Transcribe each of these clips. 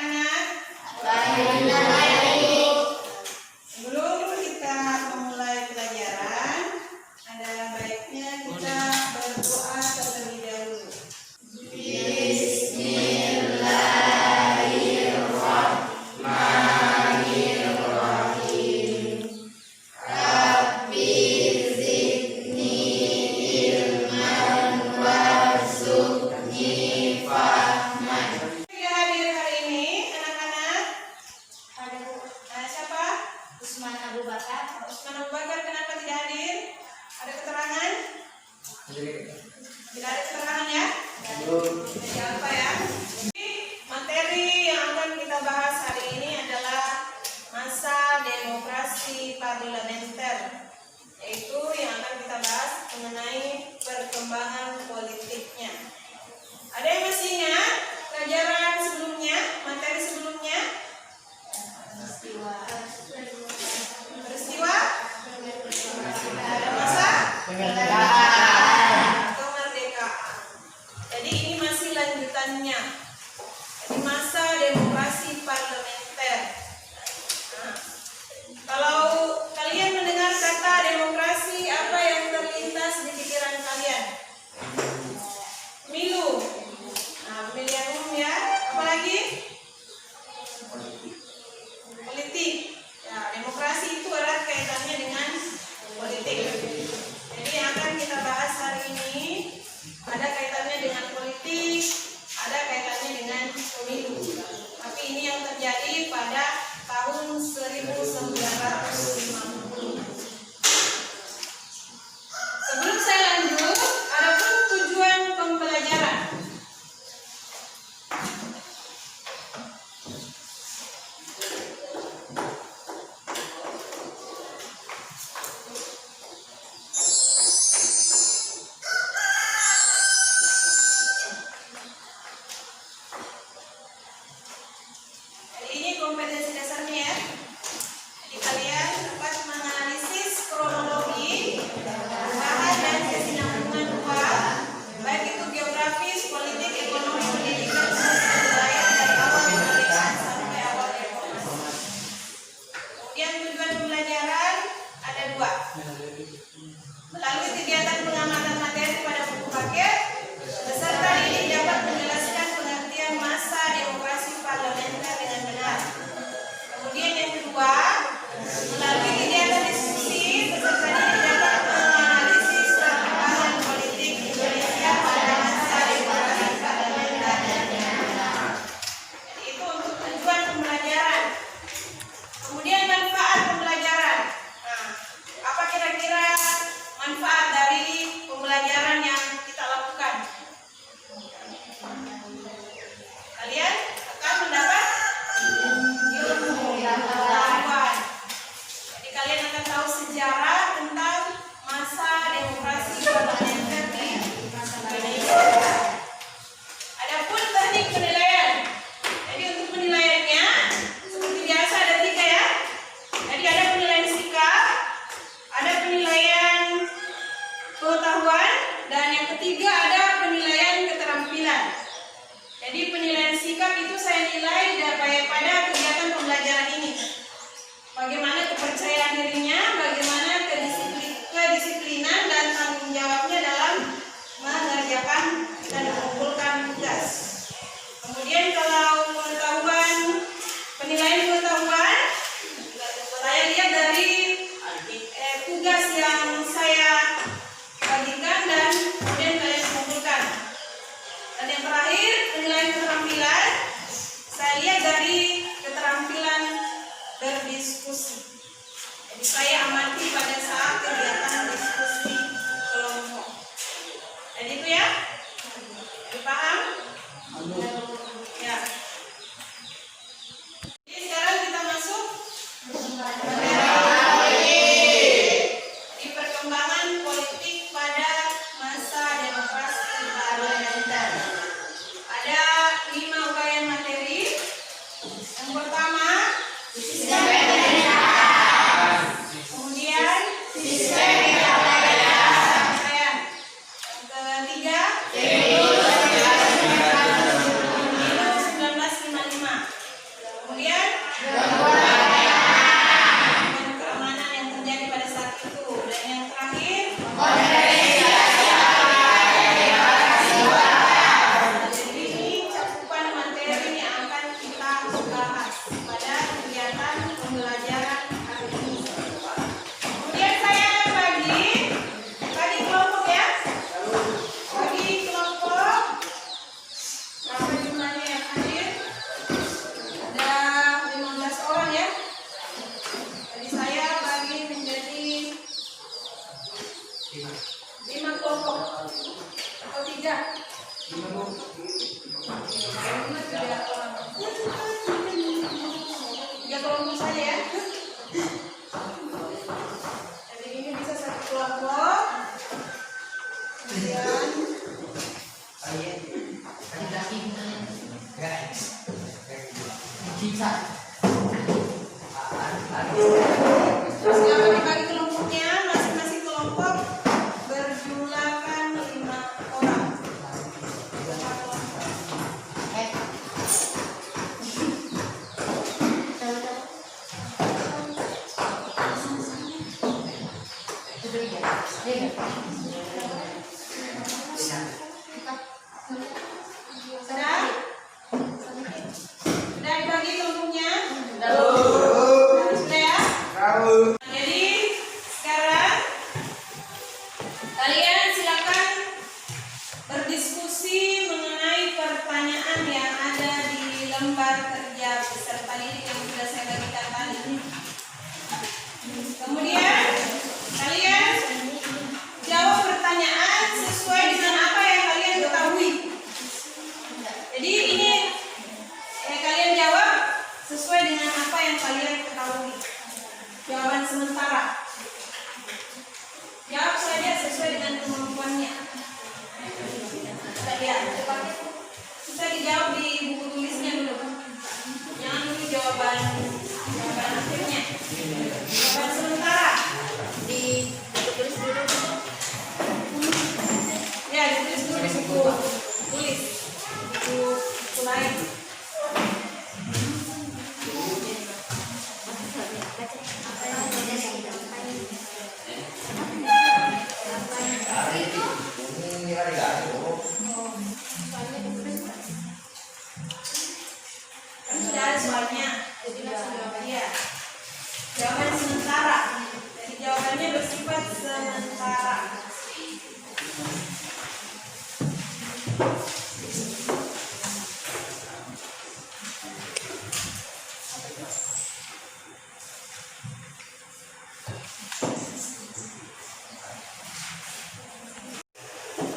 anak-anak? Sebelum kita memulai pelajaran, ada baiknya kita berdoa terlebih dahulu. Usman Abu Bakar kenapa tidak hadir? Ada keterangan? Tidak ada keterangan ya? Jadi apa ya? Materi yang akan kita bahas hari ini adalah masa demokrasi parlementer, yaitu yang akan kita bahas mengenai perkembangan politiknya. Ada yang masih ingat pelajaran sebelumnya, materi sebelumnya? Peristiwa ada masa kemerdekaan. Jadi ini masih lanjutannya. Jadi masa demokrasi parlementer. Nah, kalau kalian mendengar kata demokrasi, apa yang terlintas di pikiran kalian? Pemilu. Nah, pemilihan umum ya. Apalagi? Politik. Ya, demokrasi itu erat kaitannya dengan politik. Jadi yang akan kita bahas hari ini ada kaitannya dengan politik, ada kaitannya dengan pemilu. Tapi ini yang terjadi pada tahun 1950. Sebelum saya lanjut, adapun tujuan pembelajaran. Kompetensi dasarnya ya. Jadi kalian dapat menganalisis kronologi, bahan dan kesinambungan uang, baik itu geografis, politik, ekonomi, pendidikan, sosial, budaya dari awal kemerdekaan sampai awal reformasi. Kemudian tujuan pembelajaran ada dua. Melalui kegiatan pengamatan materi pada buku paket, peserta ini dapat menjelaskan pengertian masa demokrasi parlementer dengan benar. Kemudian yang kedua, melalui kegiatan diskusi, peserta didik dapat menganalisis perkembangan politik Indonesia pada masa demokrasi parlementer. Jadi itu untuk tujuan pembelajaran. Kemudian manfaat pembelajaran. Nah, apa kira-kira manfaat dari pembelajaran yang kita lakukan? Kalian akan mendapat pengetahuan. Jadi kalian akan tahu sejarah tentang masa demokrasi parlementer di Indonesia. Adapun teknik penilaian. Jadi untuk penilaiannya seperti biasa ada 3 ya. Jadi ada penilaian sikap, ada penilaian pengetahuan, dan yang ketiga ada penilaian keterampilan. Jadi penilaian sikap itu saya nilai pada kegiatan pembelajaran ini. Bagaimana kepercayaan dirinya, bagaimana kedisiplinan dan tanggung jawabnya dalam mengerjakan dan mengumpulkan tugas. Kemudian kalau pengetahuan, penilaian pengetahuan, saya lihat dari tugas yang saya bagikan dan kemudian kalian kumpulkan. Dan yang terakhir, penilaian keterampilan, saya lihat dari keterampilan berdiskusi. Jadi saya amati pada saat kegiatan diskusi kelompok. Dan itu ya, dipaham? Ya. Jadi sekarang kita masuk di perkembangan politik pada masa demokrasi parlementer. Ada 5 uraian materi. Yang pertama, sistem pemerintahan. Kemudian sistem Silakan dibagi kelompoknya, masing-masing kelompok berjumlahkan 5 orang. Sudah dibagi kelompoknya? Sudah ya? Jadi sekarang kalian silakan berdiskusi mengenai pertanyaan yang ada di lembar kerja peserta didik yang sudah saya bagikan tadi. Kemudian kalian jawab pertanyaan sesuai dengan apa yang kalian ketahui. Jadi ini kalian jawab sesuai dengan apa yang kalian ketahui. Jawaban sementara. Jawab saja sesuai dengan kemampuannya. Kita lihat, bisa dijawab di buku tulisnya dulu. Jangan dulu jawaban akhirnya. Jawaban sementara di buku tulis dulu. Ya, ditulis dulu di buku tulis. Buku lain. Sudah ada soalnya, ya. Jawaban sementara. Jadi jawabannya bersifat sementara.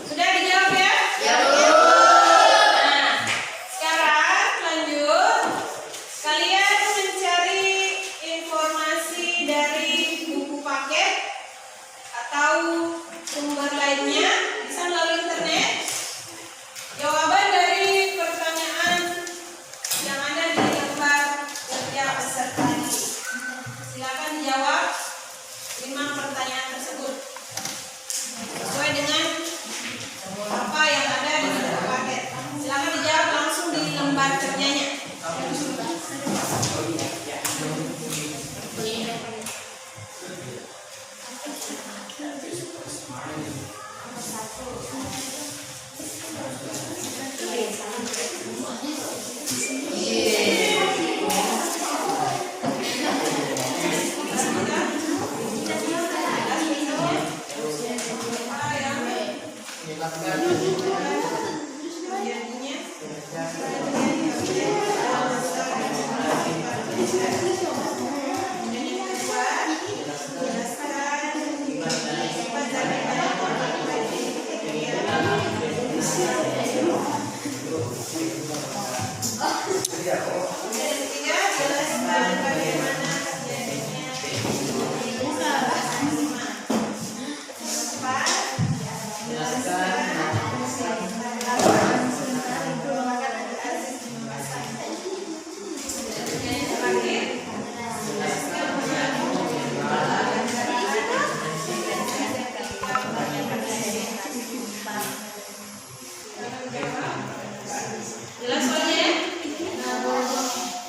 Sudah dijawab ya? Ya. Nah, sekarang lanjut. Kalian mencari informasi dari buku paket atau sumber lainnya, bisa melalui internet. Jawaban dari pertanyaan yang ada di lembar kerja peserta didik. Silakan dijawab 5 pertanyaan tersebut sesuai dengan apa yang ada di buku paket. Silakan dijawab langsung di lembar kerjanya. Jelas soalnya?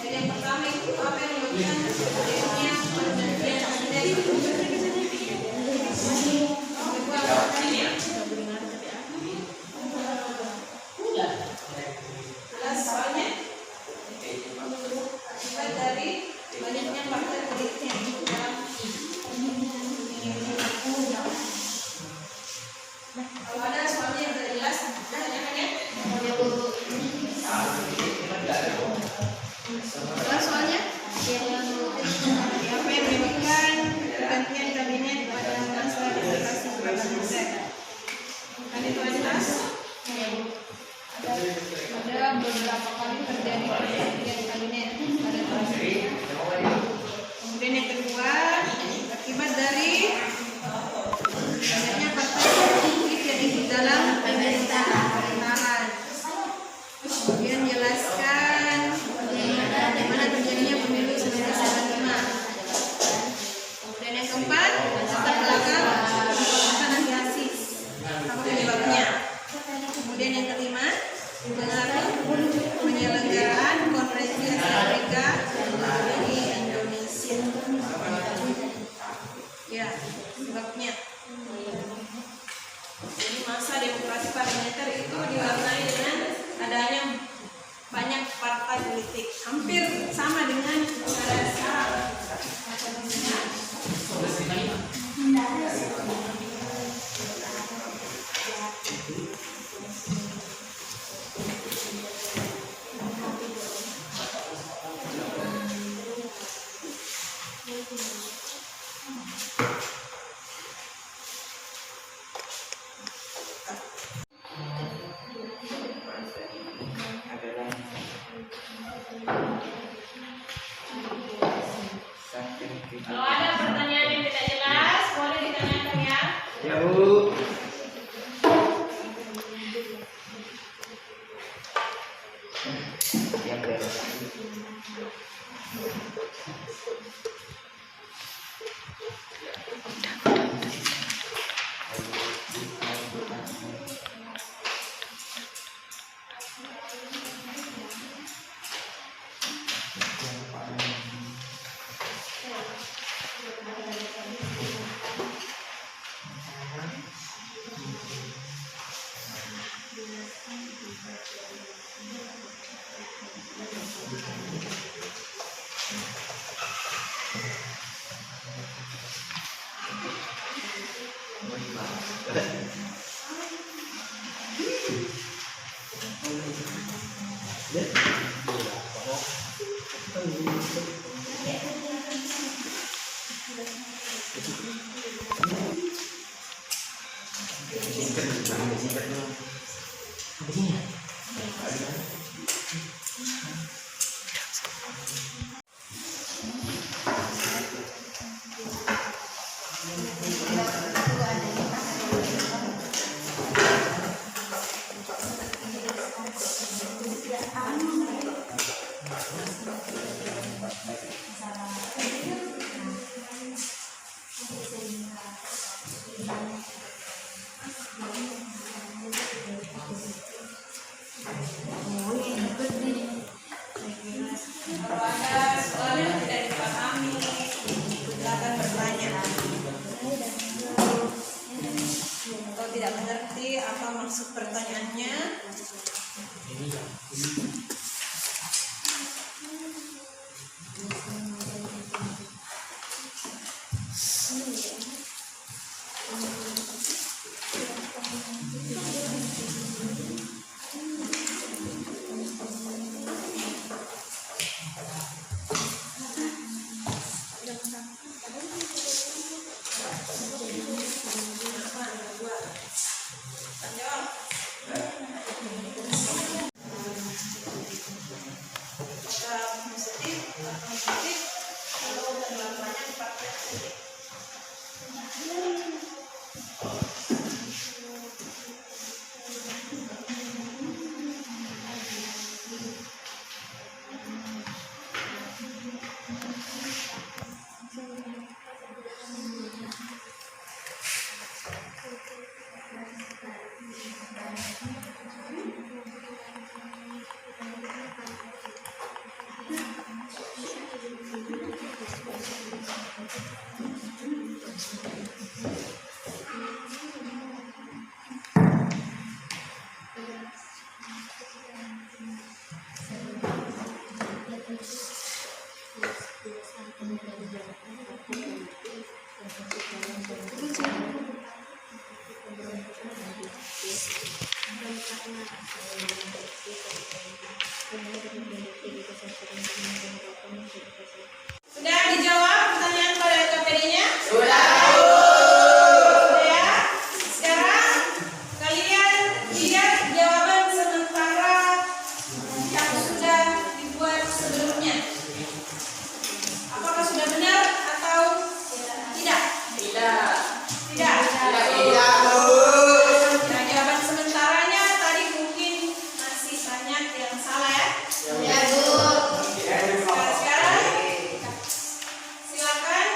Jadi yang pertama itu apa yang dilakukan adiknya perjanjian dari kedua ini. Jelas soalnya? Akibat dari banyaknya faktor kreditnya dalam kalau ada soalnya yang tidak jelas, tanyakan ya. Jelas soalnya? Apa yang menyebabkan pergantian kabinet pada masa demokrasi parlementer? Kan itu jelas? Ada beberapa kali terjadi pergantian kabinet pada tahun. Kemudian yang kedua, Kalau ada pertanyaan yang tidak jelas, boleh ditanyakan ya. Ya, Bu. Yang beres. Kalau ada soal yang tidak dipahami, silakan bertanya. Kalau tidak mengerti apa maksud pertanyaannya, sudah dijawab pertanyaan pada KPD-nya? Sudah ya? Sekarang kalian lihat jawaban sementara yang sudah dibuat sebelumnya. Apakah sudah benar atau tidak? Tidak. Nah, jawaban sementaranya tadi mungkin masih banyak yang salah ya? Ya, Bu. Sekarang silakan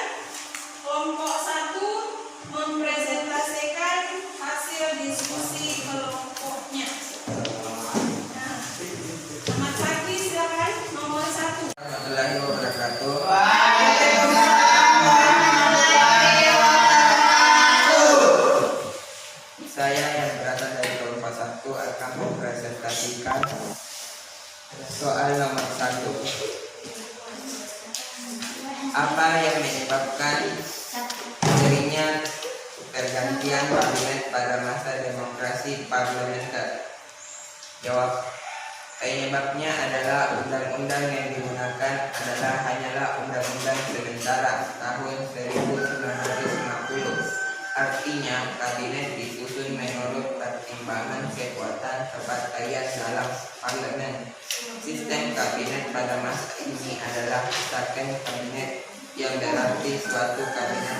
kelompok 1 mempresentasikan hasil diskusi kelompoknya. Nah, selamat pagi, silakan nomor 1. Warahmatullahi wabarakatuh. Saya yang berasal dari kelompok 1 akan mempresentasikan soal nomor 1. Apa yang menyebabkan terjadinya pergantian kabinet pada masa demokrasi parlementer? Jawab. Penyebabnya adalah undang-undang yang digunakan hanyalah undang-undang sementara tahun 1950. Artinya, kabinet disusun menurut pertimbangan kekuatan kepartaian dalam parlemen. Sistem kabinet pada masa ini adalah second cabinet yang berarti suatu kabinet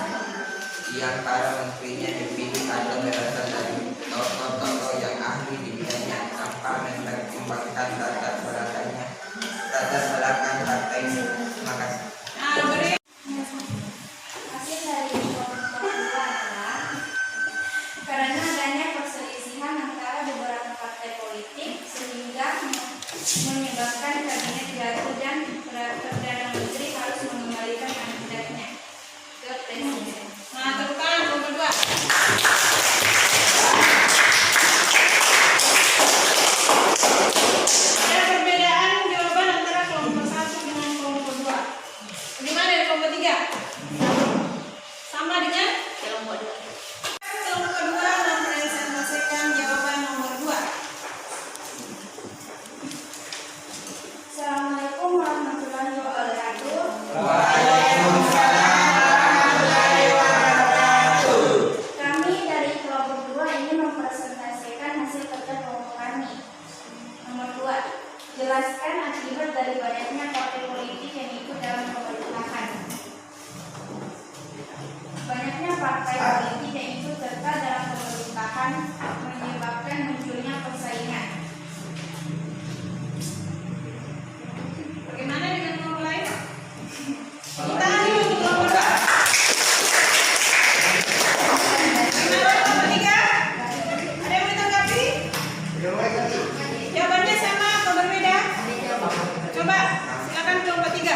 yang para menterinya dipilih atau berasal dari tokoh-tokoh yang ahli di bidangnya tanpa mempertimbangkan latar belakang partainya. Terima kasih. Hasil dari kelompok kedua adalah karena adanya perselisihan antara beberapa partai politik sehingga menyebabkan kabinet jatuh dan Perdana Menteri harus mengembalikan mandatnya ke presiden. Nah, tepuk tangan kelompok kedua. Ada perbedaan jawaban antara kelompok 1 dengan kelompok 2. Bagaimana dengan kelompok 3? Sama dengan kelompok 2. Kelompok kedua mempresentasikan jawaban nomor 2. Assalamualaikum warahmatullahi wabarakatuh. Kami dari kelompok 2 ingin mempresentasikan hasil kerja kelompok kami. Nomor 2, jelaskan akibat dari banyaknya partai politik yang ikut dalam pemerintahan. Banyaknya partai politik yang ikut serta dalam pemerintahan menyebabkan munculnya persaingan. Bagaimana dengan kelompok lain? Kita dulu untuk kelompok 2. Bagaimana kelompok 3? Ada yang ditanggapi? Jawabannya sama atau berbeda? Coba, silakan kelompok 3.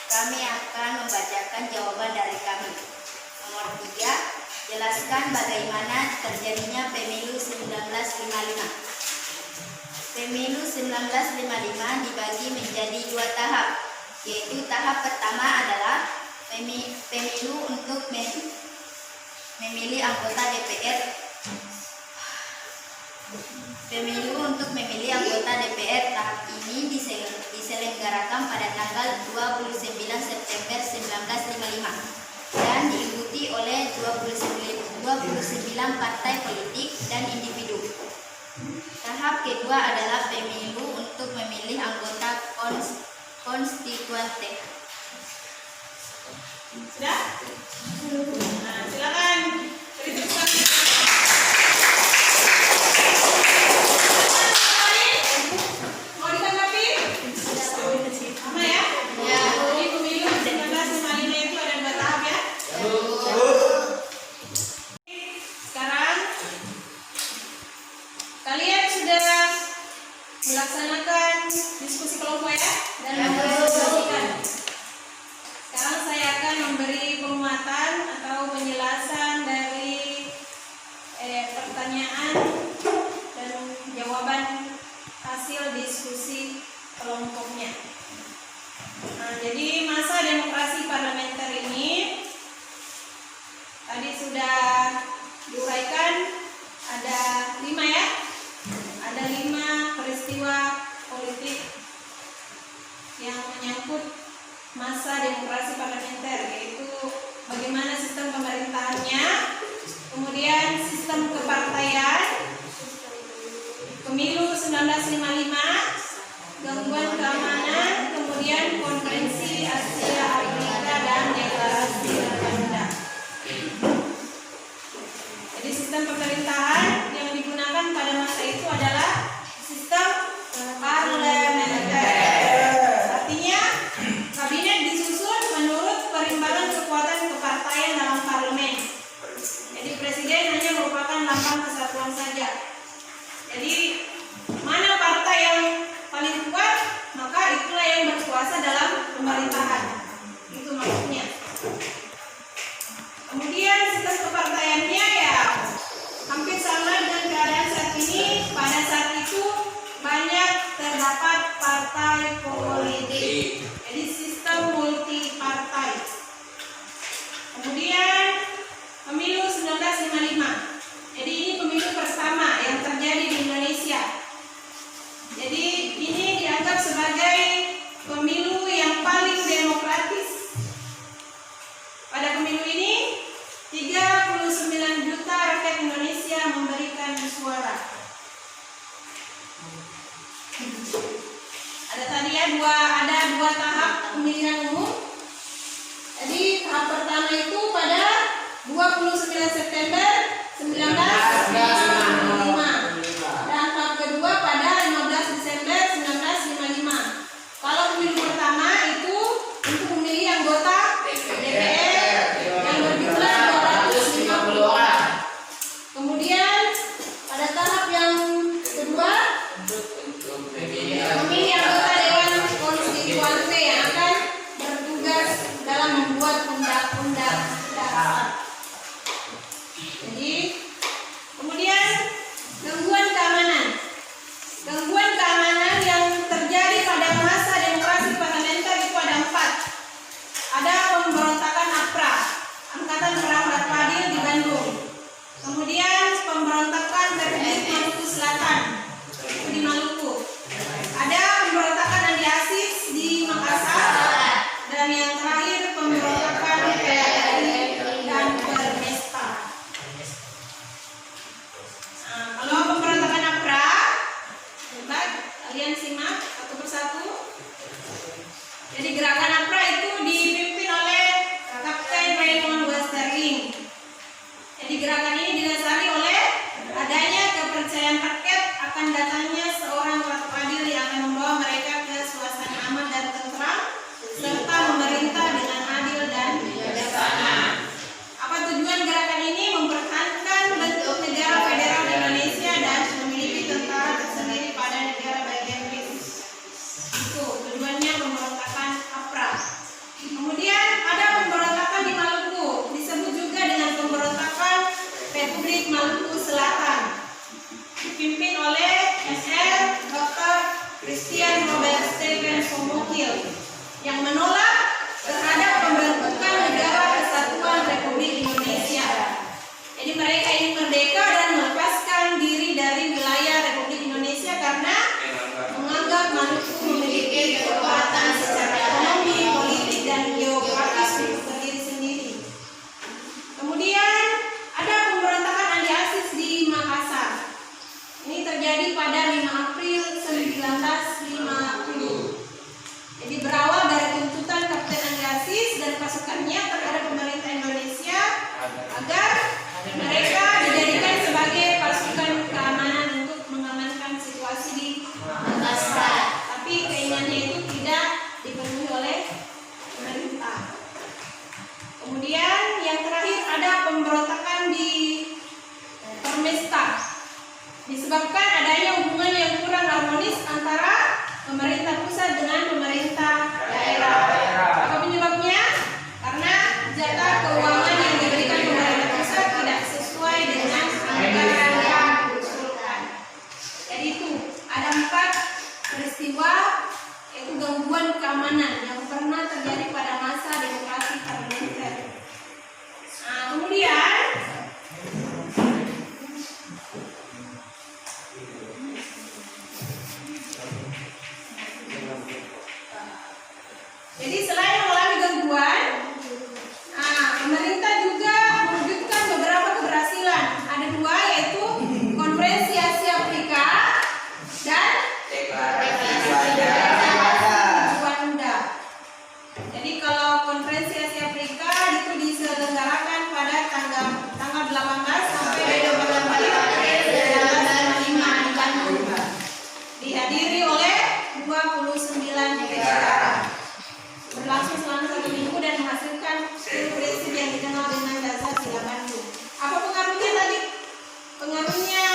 Kami akan membacakan jawaban dari kami. Nomor 3, jelaskan bagaimana terjadinya pemilu 1955. Pemilu 1955 dibagi menjadi 2 tahap, yaitu tahap pertama adalah pemilu untuk memilih anggota DPR. Pemilu untuk memilih anggota DPR tahap ini diselenggarakan pada tanggal 29 September 1955 dan diikuti oleh 29 partai politik dan individu. Tahap kedua adalah pemilu untuk memilih anggota konstituante. Sudah? Nah, silakan. Beri tepuk tangan. Mau ditanggapi? Sama ya? Ya. Jadi pemilu 1955 itu ada 2 tahap ya? Sekarang kalian sudah melaksanakan diskusi kelompok ya? Dan mempresentasikan. Sekarang saya akan memberi penguatan atau penjelasan dari pertanyaan dan jawaban hasil diskusi kelompoknya. Nah, jadi masa demokrasi parlementer ini tadi sudah diuraikan ada 5 ya. Ada 5 peristiwa politik yang menyangkut masa demokrasi parlementer, yaitu bagaimana sistem pemerintahannya, kemudian sistem kepartaian, pemilu 1955, gangguan keamanan, kemudian konferensi Asia Afrika dan deklarasi Banda. Jadi sistem pemerintahan yang digunakan pada masa itu adalah sistem parlementer. Artinya kabinet disusun menurut perimbangan kekuatan kepartaian dalam parlemen. Jadi presiden hanya merupakan lambang kesatuan saja. Jadi mana partai yang paling kuat, maka itulah yang berkuasa dalam pemerintahan. Itu maksudnya. Kemudian sistem kepartaiannya ya hampir sama dengan keadaan saat ini. Pada saat itu banyak terdapat partai politik. Jadi sistem multi partai. Kemudian pemilu 1955. Jadi ini pemilu pertama yang terjadi di Indonesia. Jadi ini dianggap sebagai pemilu yang paling demokratis. Pada pemilu ini 39 juta rakyat Indonesia memberikan suara. Ada tadi ya ada dua tahap pemilihan umum. Jadi tahap pertama itu pada 29 September 1955 dan tahap kedua pada 15 Desember 1955. Kalau pemilu pertama itu untuk memilih anggota DPR yang berjumlah 250 orang. Kemudian pada tahap yang kedua memilih anggota Dewan Konstituante yang akan bertugas dalam membuat undang-undang dasar. Jadi, kemudian gangguan keamanan yang terjadi pada masa demokrasi parlementer itu ada 4. Ada pemberontakan APRA, Angkatan Perang Rakyat Adil di Bandung. Kemudian pemberontakan Republik Maluku Selatan, itu di Maluku. Ada pemberontakan Andi Aziz di Makassar. Dan yang terakhir pemberontakan PRI dan Permesta. Nah, kalau pemberontakan APRA, coba kalian simak satu persatu. Jadi gerakan APRA itu dipimpin oleh Kapten Raymond Westerling. Jadi gerakan ini didasari oleh adanya kepercayaan rakyat akan datangnya seorang ratu adil yang akan membawa mereka ke suasana aman dan tentram serta memerintah dengan adil dan bijaksana. Apa tujuan gerakan ini? Mempertahankan bentuk negara federal Indonesia dan memiliki tentara tersendiri pada negara bagian British. Itu tujuannya pemberontakan APRA. Kemudian ada pemberontakan di Maluku, disebut juga dengan pemberontakan Republik Maluku Selatan, dipimpin oleh SR Dr. Christian Robert Stephen Somokil yang menolak terhadap pembentukan Negara Kesatuan Republik Indonesia. Jadi mereka ingin merdeka dan melepaskan diri dari wilayah Republik Indonesia karena menganggap Maluku memiliki kekuatan secara ekonomi, politik, dan geografis untuk berdiri sendiri. Kemudian ada pemberontakan Andi Aziz di Makassar. Ini terjadi pada 5 April 1950. Jadi berawal dari tuntutan Kapten Andi Aziz dan pasukannya terhadap pemerintah Indonesia agar mereka dijadikan sebagai pasukan keamanan untuk mengamankan situasi di Makassar. Tapi keinginannya itu tidak dipenuhi oleh pemerintah. Kemudian yang terakhir ada pemberontakan di Permesta. Disebabkan adanya hubungan yang kurang harmonis antara pemerintah pusat dengan pemerintah daerah. Apa penyebabnya? Karena jatah keuangan yang diberikan pemerintah pusat tidak sesuai dengan anggaran yang diusulkan. Jadi itu ada 4 peristiwa yaitu gangguan keamanan yang pernah terjadi pada masa demokrasi parlementer. Nah, kemudian jadi selain mengalami gangguan, pemerintah juga mewujudkan beberapa keberhasilan. Ada 2 yaitu Konferensi Asia Afrika dan Rwanda. Jadi kalau Konferensi Asia Afrika itu diselenggarakan pada tanggal 18 sampai 20 April 1955 di Bandung. Dihadiri oleh 29 negara. Berlangsung selama 1 minggu dan menghasilkan prinsip yang dikenal dengan dasar sila Bandung. Apa pengaruhnya tadi? Pengaruhnya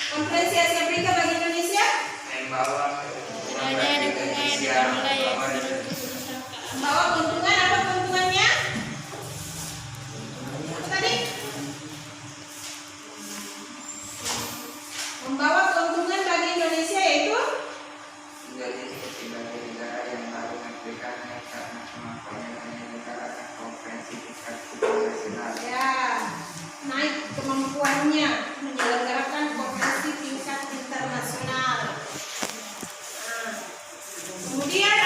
Konferensi Asia Afrika bagi Indonesia? Membawa Membawa keuntungan. Apa keuntungannya? Apa tadi? Membawa keuntungan bagi Indonesia yaitu menjadi sebagai negara yang baru merdekanya karena kemampuannya negara dan konferensi tingkat internasional. ya naik kemampuannya menyelenggarakan konferensi tingkat internasional. Nah, kemudian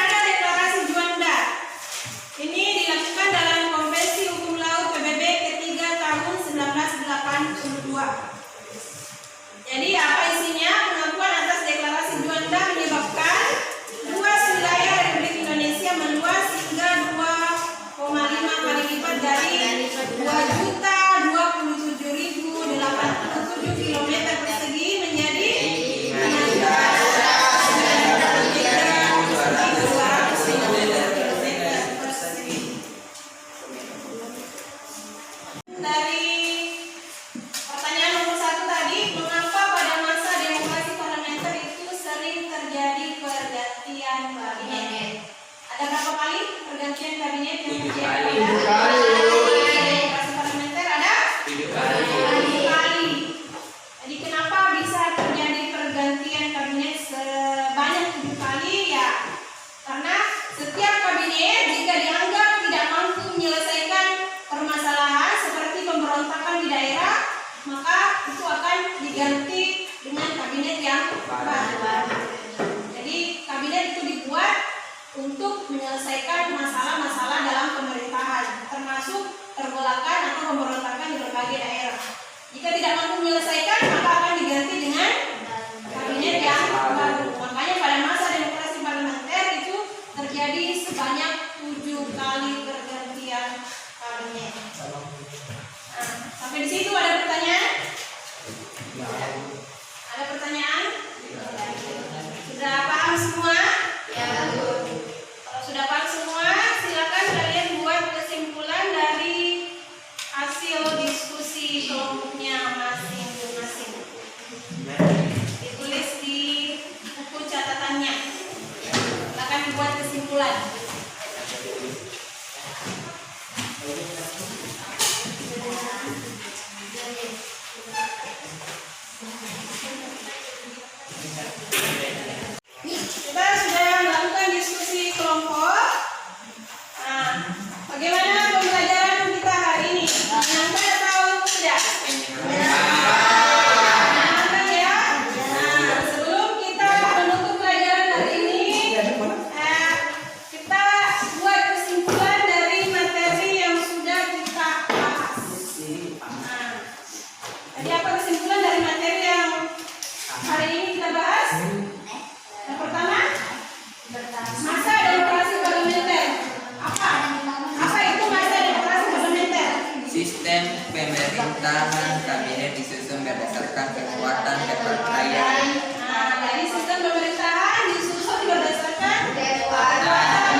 berapa kali pergantian kabinet yang 7 terjadi kali. pada demokrasi parlementer? Ada 7 kali. 7 kali. Jadi kenapa bisa terjadi pergantian kabinet sebanyak 7 kali? Ya, karena setiap kabinet jika dianggap tidak mampu menyelesaikan permasalahan seperti pemberontakan di daerah, maka itu akan diganti dengan kabinet yang baru. Jadi kabinet itu dibuat untuk menyelesaikan masalah-masalah dalam pemerintahan, termasuk pergolakan atau pemberontakan di berbagai daerah. Jika tidak mampu menyelesaikan, maka akan diganti dengan kabinet yang baru. Makanya pada masa demokrasi parlementer itu terjadi sebanyak 7 kali pergantian kabinet. Nah, sampai di situ ada pertanyaan? Ada pertanyaan? Sudah paham semua? Ya. Kalau sudah paham semua, silakan kalian buat kesimpulan dari hasil diskusi kelompoknya masing-masing. Ditulis di buku catatannya. Silakan dibuat kesimpulan. Kita sudah melakukan diskusi kelompok. Nah, bagaimana pembelajaran kita hari ini? Menyenangkan atau tidak? Menyenangkan ya. Nah, sebelum kita menutup pelajaran hari ini, kita buat kesimpulan dari materi yang sudah kita bahas. Nah, tadi apa kesimpulan dari materi yang hari ini kita bahas? Yang pertama, masa demokrasi parlementer. Apa itu masa demokrasi parlementer? Sistem pemerintahan kabinet disusun berdasarkan kekuatan kepartaian. Nah, dari sistem pemerintahan disusun berdasarkan kekuatan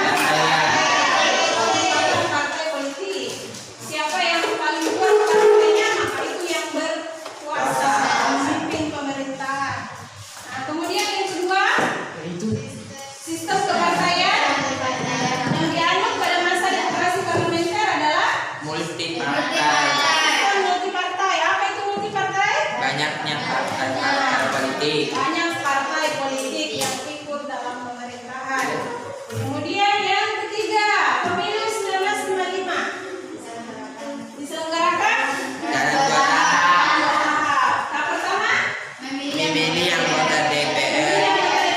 partai politik. Siapa yang paling kuat partainya, maka itu yang berkuasa memimpin pemerintahan. Nah, kemudian yang kedua, sistem kepartaian yang dianut pada masa demokrasi parlementer adalah Multipartai. sistem multipartai. Apa itu multipartai? Banyaknya partai politik. Banyak partai politik yang ikut dalam pemerintahan. Kemudian yang ketiga, pemilu 1955 diselenggarakan Dalam 2 tahap. tahap pertama Memilih anggota DPR.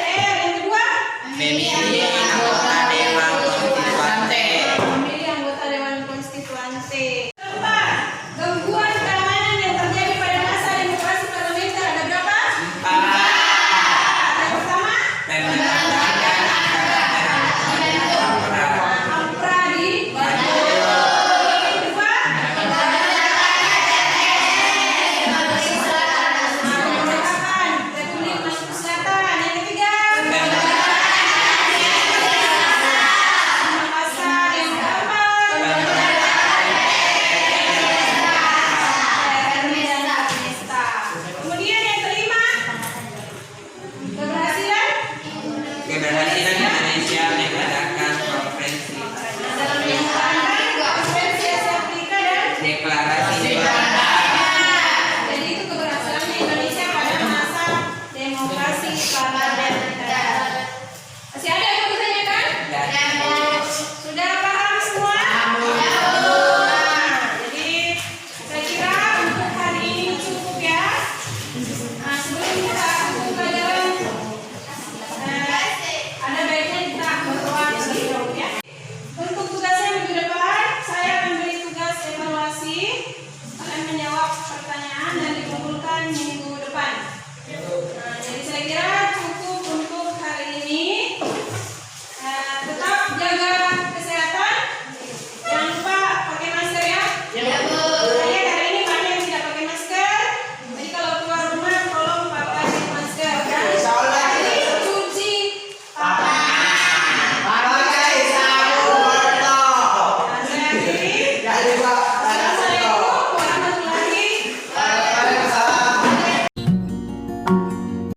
yang kedua Memilih anggota Dewan Konstituante. memilih anggota Dewan Konstituante. Keempat, gangguan keamanan yang terjadi pada masa demokrasi parlementer ada berapa? 4. Yang pertama, Pemberontakan Ampra di Bandung. Yang kedua, pemberontakan Republik Maluku Selatan. Yang ketiga, Makassar. Yang keempat, kemudian yang kelima, keberhasilan Keberhasilan Indonesia mengadakan konferensi dalam melaksanakan konferensi Asia Afrika dan deklarasi Dewan. jadi itu keberhasilannya Indonesia pada masa demokrasi parlementer. Masih ada yang mau ditanyakan? Sudah paham semua? Nah, jadi saya kira untuk hari ini cukup ya. Nah, sebelum kita tutup pelajaran, ada baiknya kita berdoa terlebih dahulu ya. Untuk tugasnya minggu depan, saya akan beri tugas evaluasi. Kalian menjawab pertanyaan dan dikumpulkan minggu depan.